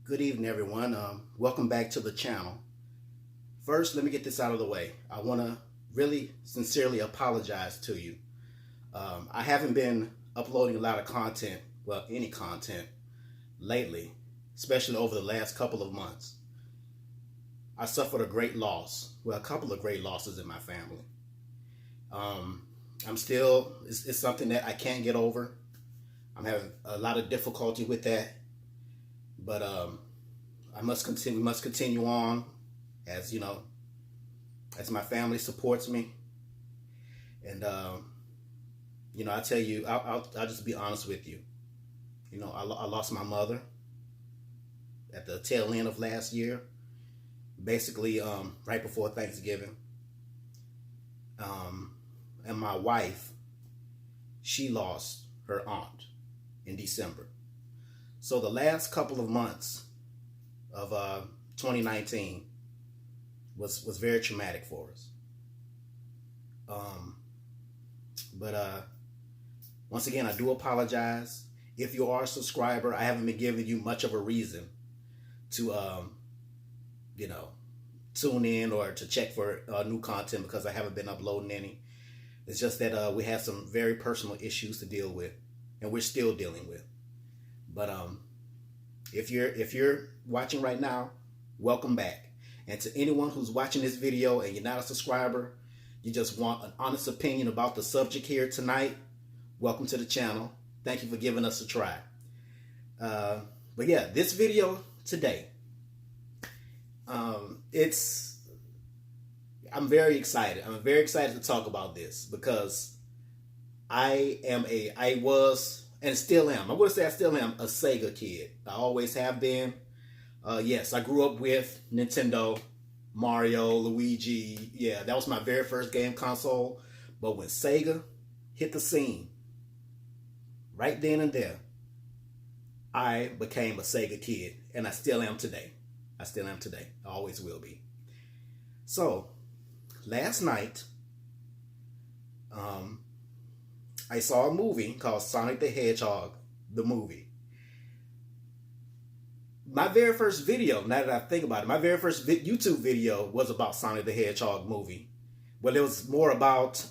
Good evening, everyone. Welcome back to the channel. First, let me get this out of the way. I want to really sincerely apologize to you. I haven't been uploading a lot of content, well, any content, lately, especially over the last couple of months. I suffered a great loss, well, a couple of great losses in my family. It's something that I can't get over. I'm having a lot of difficulty with that. But I must continue. We must continue on, as you know, as my family supports me. And I tell you, I'll just be honest with you. I lost my mother at the tail end of last year, basically right before Thanksgiving. And my wife, she lost her aunt in December. So the last couple of months of 2019 was very traumatic for us. But once again, I do apologize. If you are a subscriber, I haven't been giving you much of a reason to, tune in or to check for new content because I haven't been uploading any. It's just that we had some very personal issues to deal with, and we're still dealing with. But if you're watching right now, welcome back. And to anyone who's watching this video and you're not a subscriber, you just want an honest opinion about the subject here tonight, welcome to the channel. Thank you for giving us a try. But yeah, this video today, I'm very excited. I'm very excited to talk about this because I was and still am. I would say I still am a Sega kid. I always have been. Yes, I grew up with Nintendo, Mario, Luigi. Yeah, that was my very first game console. But when Sega hit the scene, right then and there, I became a Sega kid. And I still am today. I always will be. So, last night, I saw a movie called Sonic the Hedgehog, the movie. My very first video, now that I think about it, my very first YouTube video was about Sonic the Hedgehog movie. Well, it was more about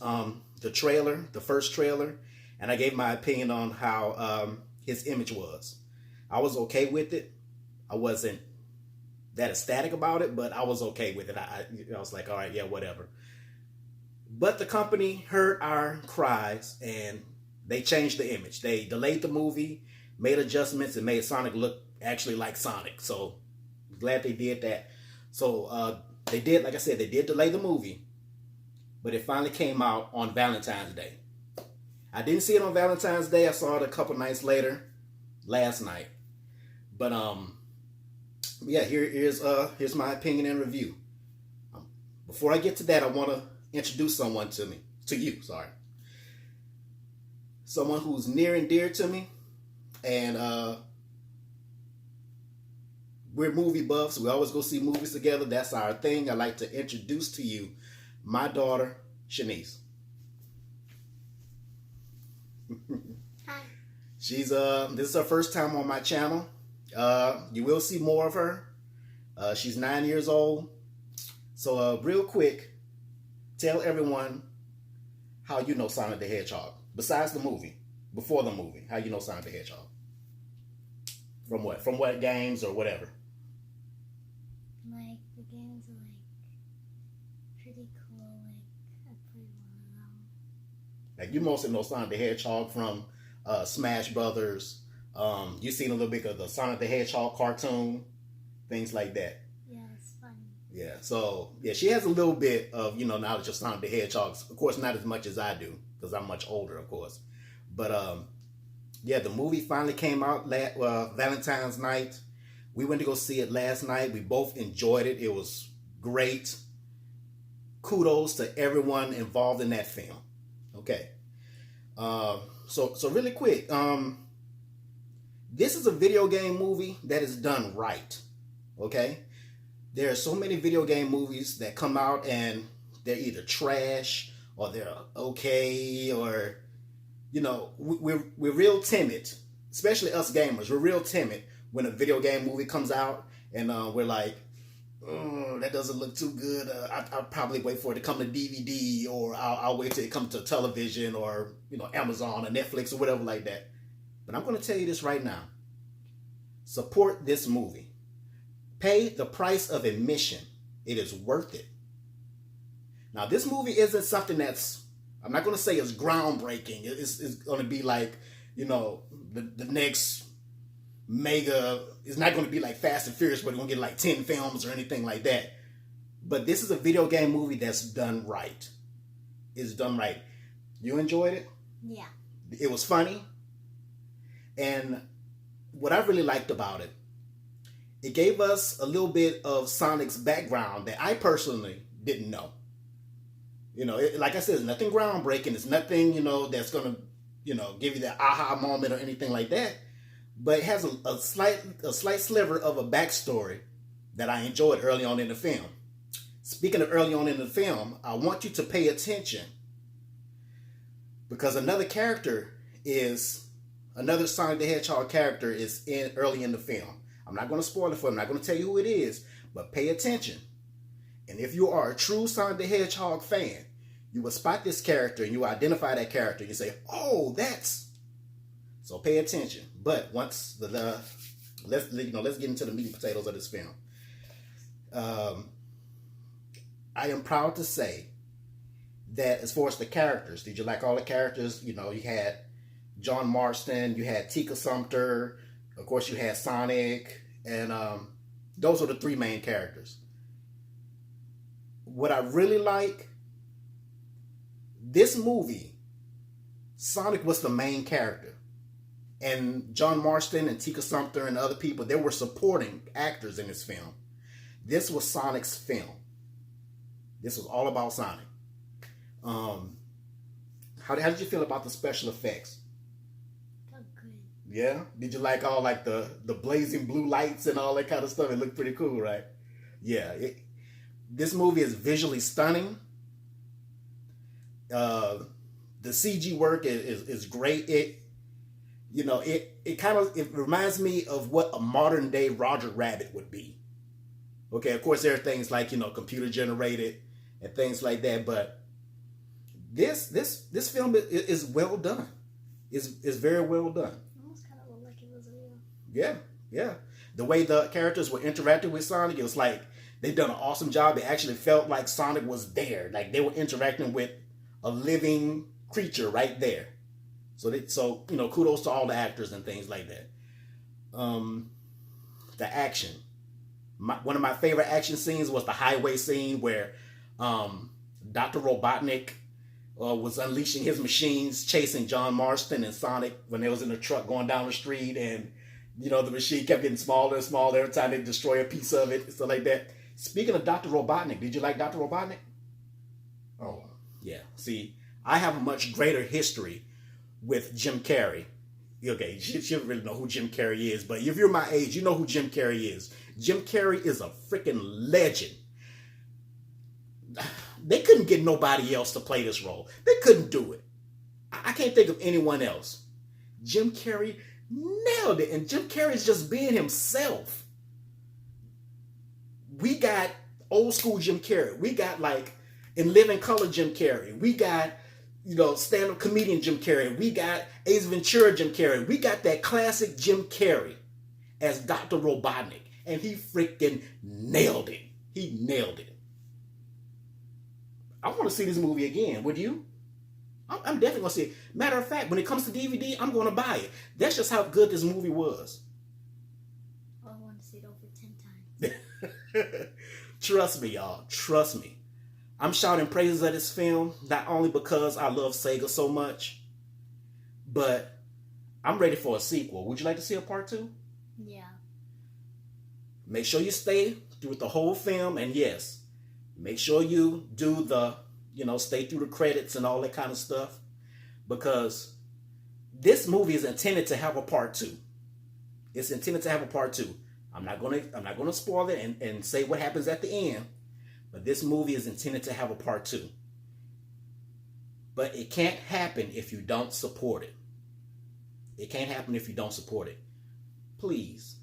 the trailer, the first trailer, and I gave my opinion on how his image was. I was okay with it. I wasn't that ecstatic about it, but I was okay with it. I was like, all right, yeah, whatever. But the company heard our cries and they changed the image. They delayed the movie, made adjustments, and made Sonic look actually like Sonic. So I'm glad they did that. So they did, like I said, they did delay the movie, but it finally came out on Valentine's Day. I didn't see it on Valentine's Day. I saw it a couple nights later, last night. But yeah, here's my opinion and review. Before I get to that, I want to introduce someone to you. Someone who's near and dear to me, and we're movie buffs. We always go see movies together. That's our thing. I'd like to introduce to you my daughter, Shanice. Hi. This is her first time on my channel. You will see more of her. She's 9 years old. So real quick, tell everyone how you know Sonic the Hedgehog. Besides the movie, before the movie, how you know Sonic the Hedgehog. From what? From what games or whatever? Like, the games are, like, pretty cool. Like, I played one of them. Like, you mostly know Sonic the Hedgehog from Smash Brothers. You've seen a little bit of the Sonic the Hedgehog cartoon, things like that. Yeah, it's fun. Yeah, so, yeah, she has a little bit of, knowledge of Sonic the Hedgehog. Of course, not as much as I do, because I'm much older, of course. But, yeah, the movie finally came out Valentine's night. We went to go see it last night. We both enjoyed it. It was great. Kudos to everyone involved in that film. Okay. So really quick, this is a video game movie that is done right. Okay? There are so many video game movies that come out and they're either trash or they're okay, or we're real timid, especially us gamers. We're real timid when a video game movie comes out and we're like, oh, that doesn't look too good. I'll probably wait for it to come to DVD, or I'll wait till it comes to television, or Amazon or Netflix or whatever like that. But I'm going to tell you this right now. Support this movie. Pay the price of admission. It is worth it. Now, this movie isn't something that's, I'm not going to say it's groundbreaking. It's going to be like, the next mega, it's not going to be like Fast and Furious, but it's going to get like 10 films or anything like that. But this is a video game movie that's done right. It's done right. You enjoyed it? Yeah. It was funny. And what I really liked about it, it gave us a little bit of Sonic's background that I personally didn't know. Like I said, it's nothing groundbreaking. It's nothing, that's going to, give you that aha moment or anything like that. But it has a slight sliver of a backstory that I enjoyed early on in the film. Speaking of early on in the film, I want you to pay attention, because another Sonic the Hedgehog character is early in the film. I'm not going to spoil it for you. I'm not going to tell you who it is, but pay attention. And if you are a true Sonic the Hedgehog fan, you will spot this character and you will identify that character. You say, "Oh, that's." So pay attention. But once let's get into the meat and potatoes of this film. I am proud to say that as far as the characters, did you like all the characters? You had John Marston, you had Tika Sumpter, of course you had Sonic, and those are the three main characters. What I really like, this movie, Sonic was the main character. And John Marston and Tika Sumpter and other people, they were supporting actors in this film. This was Sonic's film. This was all about Sonic. How did you feel about the special effects? Felt good. Yeah? Did you like all like the blazing blue lights and all that kind of stuff? It looked pretty cool, right? Yeah. This movie is visually stunning. The CG work is great. It reminds me of what a modern day Roger Rabbit would be. Okay, of course there are things like computer generated and things like that, but this film is well done. Is very well done. Almost kind of looked like it was real. Yeah. The way the characters were interacting with Sonic, it was like they've done an awesome job. It actually felt like Sonic was there, like they were interacting with a living creature right there. So kudos to all the actors and things like that. The action. One of my favorite action scenes was the highway scene where Dr. Robotnik was unleashing his machines, chasing John Marston and Sonic when they was in the truck going down the street, and the machine kept getting smaller and smaller every time they destroy a piece of it, stuff like that. Speaking of Dr. Robotnik, did you like Dr. Robotnik? Oh, yeah. See, I have a much greater history with Jim Carrey. Okay, you don't really know who Jim Carrey is, but if you're my age, you know who Jim Carrey is. Jim Carrey is a freaking legend. They couldn't get nobody else to play this role. They couldn't do it. I can't think of anyone else. Jim Carrey nailed it, and Jim Carrey's just being himself. We got old school Jim Carrey. We got like in living color Jim Carrey. We got stand-up comedian Jim Carrey. We got Ace Ventura Jim Carrey. We got that classic Jim Carrey as Dr. Robotnik. And he freaking nailed it. He nailed it. I want to see this movie again. Would you? I'm definitely going to see it. Matter of fact, when it comes to DVD, I'm going to buy it. That's just how good this movie was. Oh, I want to see it over 10 times. Trust me, y'all. Trust me. I'm shouting praises of this film, not only because I love Sega so much, but I'm ready for a sequel. Would you like to see a part 2? Yeah. Make sure you stay through the whole film, and yes, make sure you do the, stay through the credits and all that kind of stuff, because this movie is intended to have a part 2. It's intended to have a part 2. I'm not gonna spoil it and say what happens at the end. But this movie is intended to have a part 2. But it can't happen if you don't support it. It can't happen if you don't support it. Please,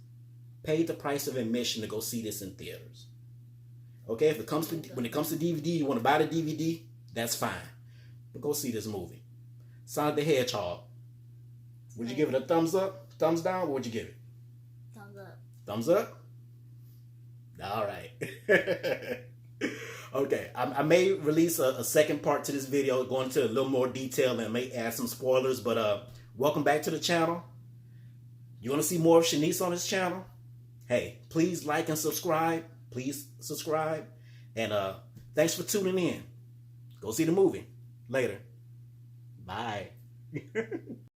paid the price of admission to go see this in theaters. Okay, if it comes to when it comes to DVD, you want to buy the DVD, that's fine. But go see this movie. Sonic the Hedgehog. Would you give it a thumbs up, thumbs down, or would you give it? Thumbs up. Thumbs up? All right. Okay, I may release a second part to this video, go into a little more detail and may add some spoilers, but welcome back to the channel. You want to see more of Shanice on this channel? Hey, please like and subscribe. Please subscribe. And thanks for tuning in. Go see the movie. Later. Bye.